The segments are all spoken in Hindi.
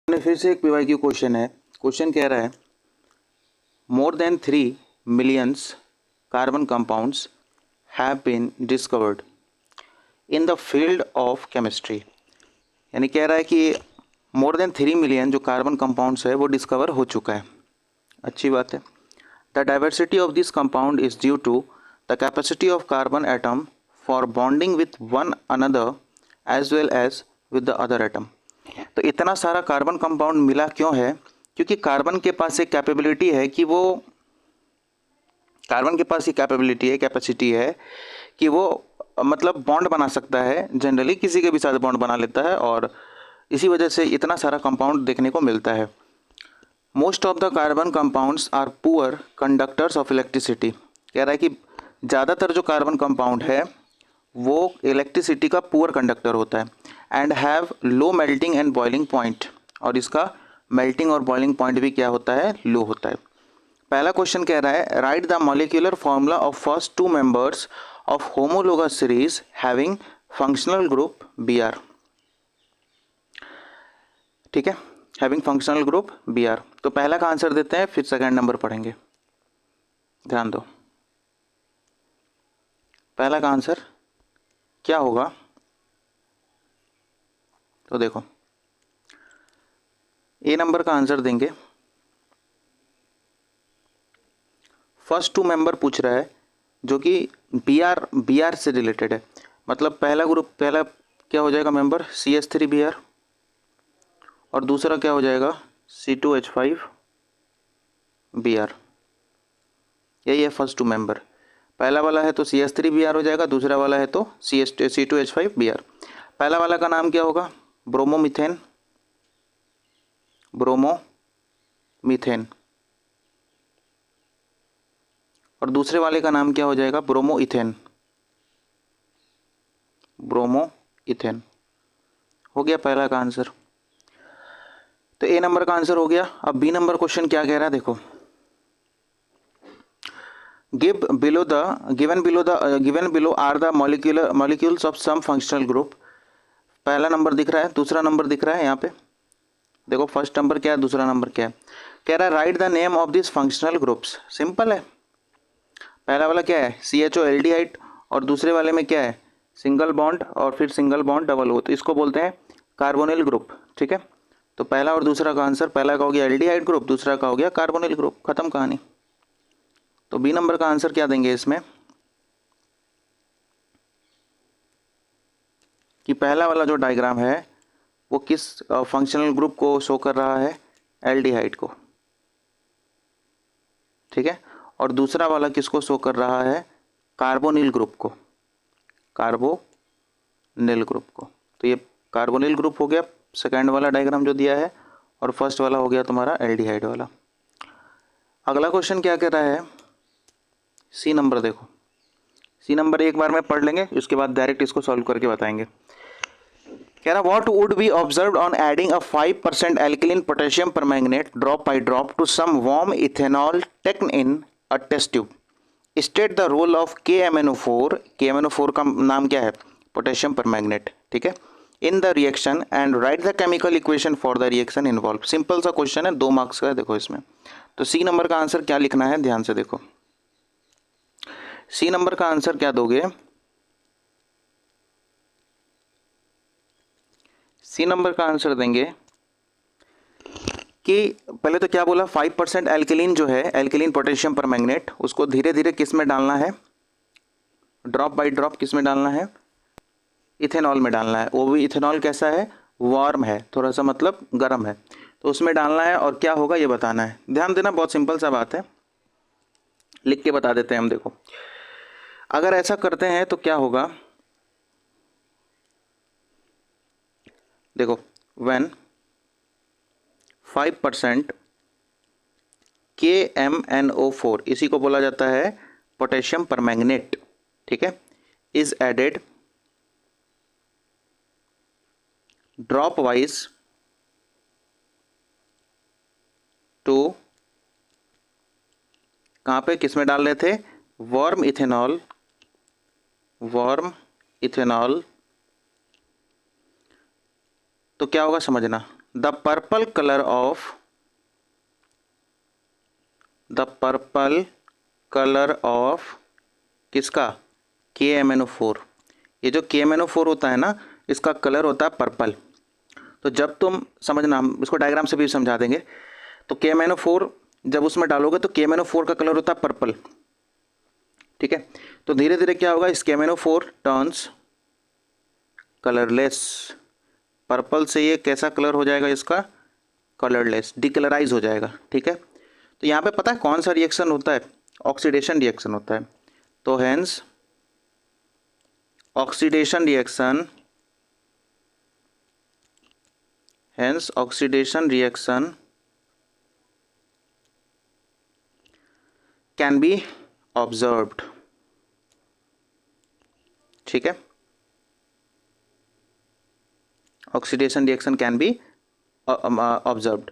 फिर से एक पीवाईक्यू क्वेश्चन है। क्वेश्चन कह रहा है more than 3 millions carbon compounds have been discovered in the field of chemistry. यानी कह रहा है कि मोर देन 3 मिलियन जो कार्बन कंपाउंड्स है वो डिस्कवर हो चुका है। अच्छी बात है। The diversity of this compound is due to the capacity of carbon atom for bonding with one another as well as with the other atom. तो इतना सारा कार्बन कंपाउंड मिला क्यों है? क्योंकि कार्बन के पास एक कैपेबिलिटी है कि वो कैपेसिटी है कि वो मतलब बॉन्ड बना सकता है। जनरली किसी के भी साथ बॉन्ड बना लेता है और इसी वजह से इतना सारा कंपाउंड देखने को मिलता है। Most of the carbon compounds are poor conductors of electricity. कह रहा है कि ज़्यादातर जो कार्बन कंपाउंड है वो इलेक्ट्रिसिटी का पुअर कंडक्टर होता है and have low melting and boiling point, और इसका मेल्टिंग और बॉइलिंग पॉइंट भी क्या होता है? लो होता है। पहला क्वेश्चन कह रहा है right the molecular formula of first 2 members of homologous series having functional group Br। ठीक है, हैविंग फंक्शनल ग्रुप Br। तो पहला का आंसर देते हैं, फिर सेकंड नंबर पढ़ेंगे। ध्यान दो, पहला का आंसर क्या होगा? तो देखो, ए नंबर का आंसर देंगे। फर्स्ट 2 मेंबर पूछ रहा है जो कि Br से रिलेटेड है। मतलब पहला क्या हो जाएगा मेंबर? CH3Br, और दूसरा क्या हो जाएगा? C2H5Br। यही है फर्स्ट 2 मेंबर। पहला वाला है तो CH3Br हो जाएगा, दूसरा वाला है तो C2H5Br। पहला वाला का नाम क्या होगा? ब्रोमोमीथेन, और दूसरे वाले का नाम क्या हो जाएगा? ब्रोमोइथेन। हो गया पहला का आंसर। तो ए नंबर का आंसर हो गया। अब बी नंबर क्वेश्चन क्या कह रहा है देखो। Given below are the molecules of some functional group. पहला नंबर दिख रहा है, दूसरा नंबर दिख रहा है यहाँ पे। देखो फर्स्ट नंबर क्या है, दूसरा नंबर क्या है। कह रहा है right the name of this functional groups. Simple है। पहला वाला क्या है? CHO एल्डिहाइड, और दूसरे वाले में क्या है? सिंगल बॉन्ड और फिर सिंगल बॉन्ड डबल हो, तो इसको बोलते हैं कार्बोनिल ग्रुप। ठीक है, तो पहला और दूसरा का आंसर, पहला का हो गया एल्डिहाइड ग्रुप, दूसरा का हो गया कार्बोनिल ग्रुप। खत्म कहानी। तो बी नंबर का आंसर क्या देंगे इसमें कि पहला वाला जो डायग्राम है वो किस फंक्शनल ग्रुप को शो कर रहा है? एल्डिहाइड को। ठीक है, और दूसरा वाला किसको शो कर रहा है? कार्बोनिल ग्रुप को, तो ये कार्बोनिल ग्रुप हो गया सेकंड वाला डायग्राम जो दिया है, और फर्स्ट वाला हो गया तुम्हारा एल्डिहाइड वाला। अगला क्वेश्चन क्या कह रहा है? सी नंबर देखो। सी नंबर एक बार में पढ़ लेंगे, उसके बाद डायरेक्ट इसको सॉल्व करके बताएंगे। कह रहा what would be observed on adding a 5% alkaline potassium permanganate drop by drop to some warm ethanol taken in a test tube. State the role of KMnO4। KMnO4 का नाम क्या है? Potassium permanganate. ठीक है, in the reaction and write the chemical equation for the reaction involve. Simple सा क्वेश्चन है, 2 मार्क्स का है। देखो इसमें तो सी नंबर का आंसर क्या लिखना है, ध्यान से देखो। सी नंबर का आंसर क्या दोगे? सी नंबर का आंसर देंगे कि पहले तो क्या बोला, 5% एल्कलीन जो है, एल्कलीन पोटेशियम परमैंगनेट, उसको धीरे धीरे किस में डालना है? ड्रॉप बाय ड्रॉप किस में डालना है? इथेनॉल में डालना है। वो भी इथेनॉल कैसा है? वार्म है, थोड़ा सा मतलब गर्म है, तो उसमें डालना है। और क्या होगा ये बताना है। ध्यान देना, बहुत सिंपल सा बात है, लिख के बता देते हैं हम। देखो अगर ऐसा करते हैं तो क्या होगा, देखो व्हेन 5% KMnO4, इसी को बोला जाता है पोटेशियम परमैंगनेट, ठीक है, is added drop wise to, कहाँ पे, किस में डाल रहे थे? Warm ethanol. तो क्या होगा समझना, द पर्पल कलर ऑफ किसका, KMnO4। ये जो KMnO4 होता है ना, इसका कलर होता है पर्पल। तो जब तुम समझना, हम इसको डायग्राम से भी समझा देंगे। तो KMnO4 जब उसमें डालोगे तो KMnO4 का कलर होता है पर्पल, ठीक है। तो धीरे धीरे क्या होगा, इस KMnO4 टर्न्स कलरलेस। पर्पल से ये कैसा कलर हो जाएगा, इसका कलरलेस, डिकलराइज हो जाएगा, ठीक है। तो यहाँ पे पता है कौन सा रिएक्शन होता है, ऑक्सीडेशन रिएक्शन होता है। तो hence oxidation reaction can be observed, ठीक है। Oxidation reaction can be observed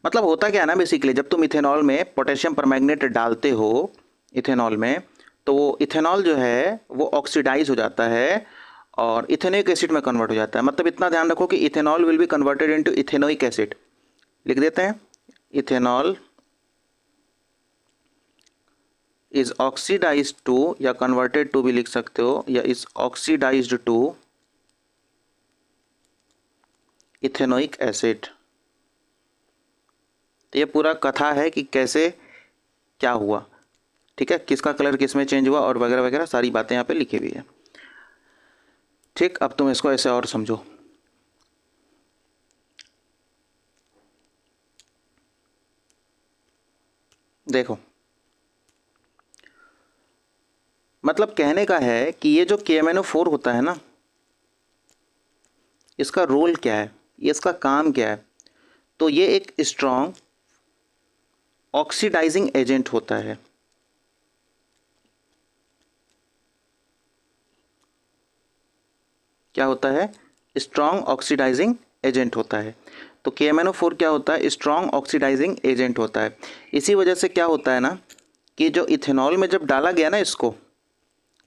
मतलब होता क्या है ना, बेसिकली जब तुम इथेनॉल में पोटेशियम परमैंगनेट डालते हो इथेनॉल में, तो वो इथेनॉल जो है वो ऑक्सीडाइज हो जाता है और इथेनोइक एसिड में कन्वर्ट हो जाता है। मतलब इतना ध्यान रखो कि ethanol will be converted into ethanoic acid. लिख देते हैं, इथेनॉल इज ऑक्सीडाइज्ड टू, या कन्वर्टेड टू भी लिख सकते हो, या is oxidised to ethanoic acid. तो ये पूरा कथा है कि कैसे क्या हुआ, ठीक है, किसका कलर किस में चेंज हुआ और वगैरह वगैरह सारी बातें यहाँ पे लिखी हुई है, ठीक। अब तुम इसको ऐसे और समझो। देखो, मतलब कहने का है कि ये जो KMnO4 होता है ना, इसका रोल क्या है, ये इसका काम क्या है। तो ये एक स्ट्रॉन्ग ऑक्सीडाइजिंग एजेंट होता है। क्या होता है, स्ट्रॉन्ग ऑक्सीडाइजिंग एजेंट होता है। तो KMnO4 क्या होता है, स्ट्रॉन्ग ऑक्सीडाइजिंग एजेंट होता है। इसी वजह से क्या होता है ना, कि जो इथेनॉल में जब डाला गया ना, इसको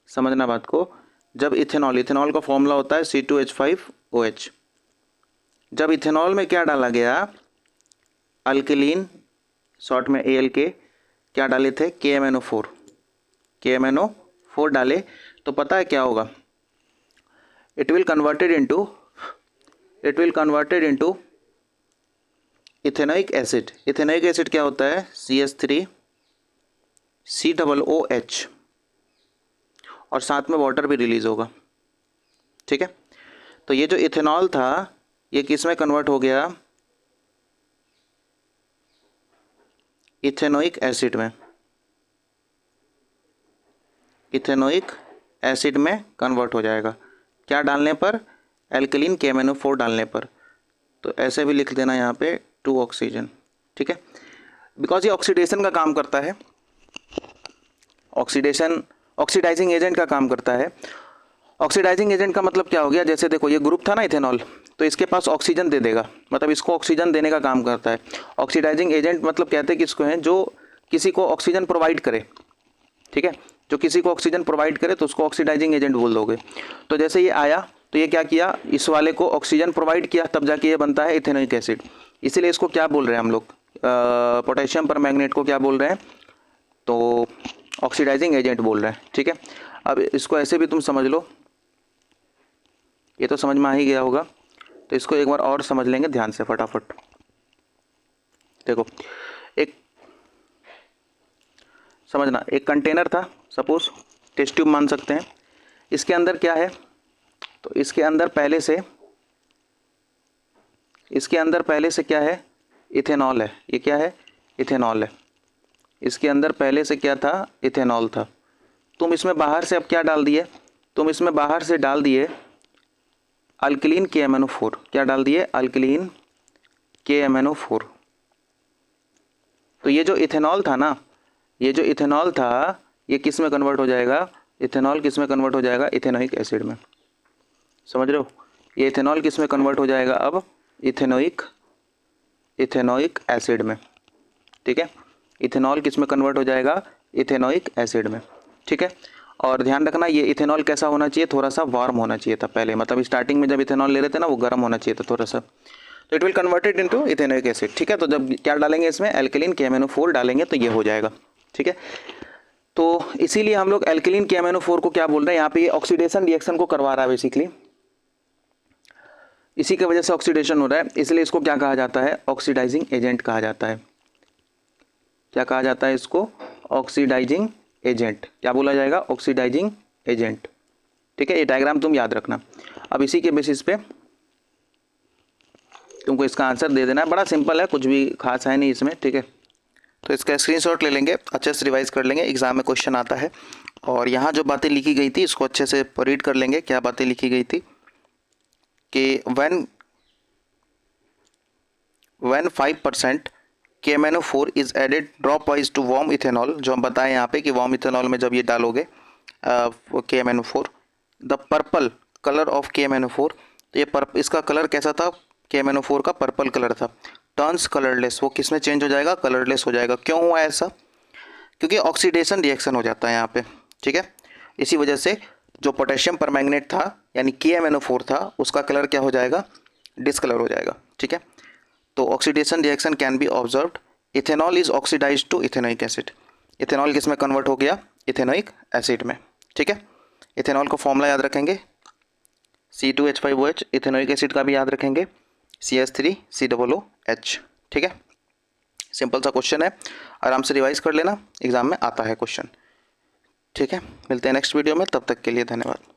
समझना बात को, जब इथेनॉल का फॉर्मूला होता है C2H5OH। जब इथेनॉल में क्या डाला गया, अल्कलीन, शॉर्ट में ALK, क्या डाले थे, KMnO4 डाले, तो पता है क्या होगा, it will converted into ethanoic acid. Ethanoic acid क्या होता है, CH3COOH, और साथ में वाटर भी रिलीज होगा, ठीक है। तो ये जो इथेनॉल था, ये किस में कन्वर्ट हो गया, इथेनोइक एसिड में। इथेनोइक एसिड में कन्वर्ट हो जाएगा, क्या डालने पर, एल्कलीन KMnO4 डालने पर। तो ऐसे भी लिख देना यहाँ पे 2 ऑक्सीजन, ठीक है। बिकॉज ये ऑक्सीडेशन का काम करता है, ऑक्सीडाइजिंग एजेंट का काम करता है। ऑक्सीडाइजिंग एजेंट का मतलब क्या हो गया, जैसे देखो ये ग्रुप था ना इथेनॉल, तो इसके पास ऑक्सीजन दे देगा, मतलब इसको ऑक्सीजन देने का काम करता है। ऑक्सीडाइजिंग एजेंट मतलब कहते हैं कि इसको है जो किसी को ऑक्सीजन प्रोवाइड करे, ठीक है, जो किसी को ऑक्सीजन प्रोवाइड करे तो उसको ऑक्सीडाइजिंग एजेंट बोल दोगे। तो जैसे ये आया तो ये क्या किया, इस वाले को ऑक्सीजन प्रोवाइड किया, तब जाके ये बनता है इथेनोइक एसिड। इसीलिए इसको क्या बोल रहे हैं हम लोग, पोटेशियम परमैंगनेट को क्या बोल रहे हैं, तो ऑक्सीडाइजिंग एजेंट बोल रहे हैं, ठीक है। अब इसको ऐसे भी तुम समझ लो, ये तो समझ में आ ही गया होगा, तो इसको एक बार और समझ लेंगे ध्यान से फटाफट। देखो, एक समझना, एक कंटेनर था, सपोज टेस्ट ट्यूब मान सकते हैं। इसके अंदर क्या है, तो इसके अंदर पहले से क्या है, इथेनॉल है। ये क्या है, इथेनॉल है। इसके अंदर पहले से क्या था, इथेनॉल था। तुम इसमें बाहर से अब क्या डाल दिए, तुम इसमें बाहर से डाल दिए अल्कलीन KMnO4। क्या डाल दिए, अल्कलीन KMnO4। तो ये जो इथेनॉल था ना, ये जो इथेनॉल था, ये किस में कन्वर्ट हो जाएगा, इथेनॉल किस में कन्वर्ट हो जाएगा, इथेनोइक एसिड में। समझ रहे हो, ये इथेनॉल किस में कन्वर्ट हो जाएगा अब, इथेनोइक एसिड में, ठीक है। इथेनॉल किस में कन्वर्ट हो जाएगा, इथेनोइक एसिड में, ठीक है। और ध्यान रखना, ये इथेनॉल कैसा होना चाहिए, थोड़ा सा वार्म होना चाहिए था पहले, मतलब स्टार्टिंग में जब इथेनॉल ले रहे थे ना, वो गर्म होना चाहिए था थोड़ा सा। तो it will converted into ethanoic acid, ठीक है। तो जब क्या डालेंगे इसमें, एल्केलिन KMnO4 डालेंगे तो ये हो जाएगा, ठीक है। तो इसीलिए हम लोग एल्केलिन KMnO4 को क्या बोल रहे हैं, यहाँ पे ये ऑक्सीडेशन रिएक्शन को करवा रहा है बेसिकली, इसी की वजह से ऑक्सीडेशन हो रहा है, इसलिए इसको क्या कहा जाता है, ऑक्सीडाइजिंग एजेंट कहा जाता है। क्या कहा जाता है इसको, ऑक्सीडाइजिंग एजेंट। क्या बोला जाएगा, ऑक्सीडाइजिंग एजेंट, ठीक है। ये डायग्राम तुम याद रखना। अब इसी के बेसिस पे तुमको इसका आंसर दे देना है, बड़ा सिंपल है, कुछ भी खास है नहीं इसमें, ठीक है। तो इसका स्क्रीनशॉट ले लेंगे, अच्छे से रिवाइज कर लेंगे, एग्जाम में क्वेश्चन आता है। और यहाँ जो बातें लिखी गई थी इसको अच्छे से रीड कर लेंगे। क्या बातें लिखी गई थी कि when 5% KMnO4 is added drop wise to warm ethanol, जो हम बताएं यहाँ पे कि वार्म इथेनॉल में जब ये डालोगे KMnO4, the purple colour of KMnO4, तो ये इसका कलर कैसा था, KMnO4 का पर्पल कलर था। टर्न्स कलरलेस, वो किस में चेंज हो जाएगा, कलरलेस हो जाएगा। क्यों हुआ ऐसा, क्योंकि ऑक्सीडेशन रिएक्शन हो जाता है यहाँ पे, ठीक है। इसी वजह से जो पोटेशियम परमैंगनेट था यानी KMnO4 था, उसका कलर क्या हो जाएगा, डिसकलर हो जाएगा, ठीक है। तो oxidation reaction can be observed, ethanol is oxidised to ethanoic acid. Ethanol किस में कन्वर्ट हो गया, इथेनोइक एसिड में, ठीक है। इथेनॉल का फॉर्मूला याद रखेंगे, C2H5OH, इथेनोइक एसिड का भी याद रखेंगे, CH3COOH, ठीक है। सिंपल सा क्वेश्चन है, आराम से रिवाइज कर लेना, एग्जाम में आता है क्वेश्चन, ठीक है। मिलते हैं नेक्स्ट वीडियो में, तब तक के लिए धन्यवाद।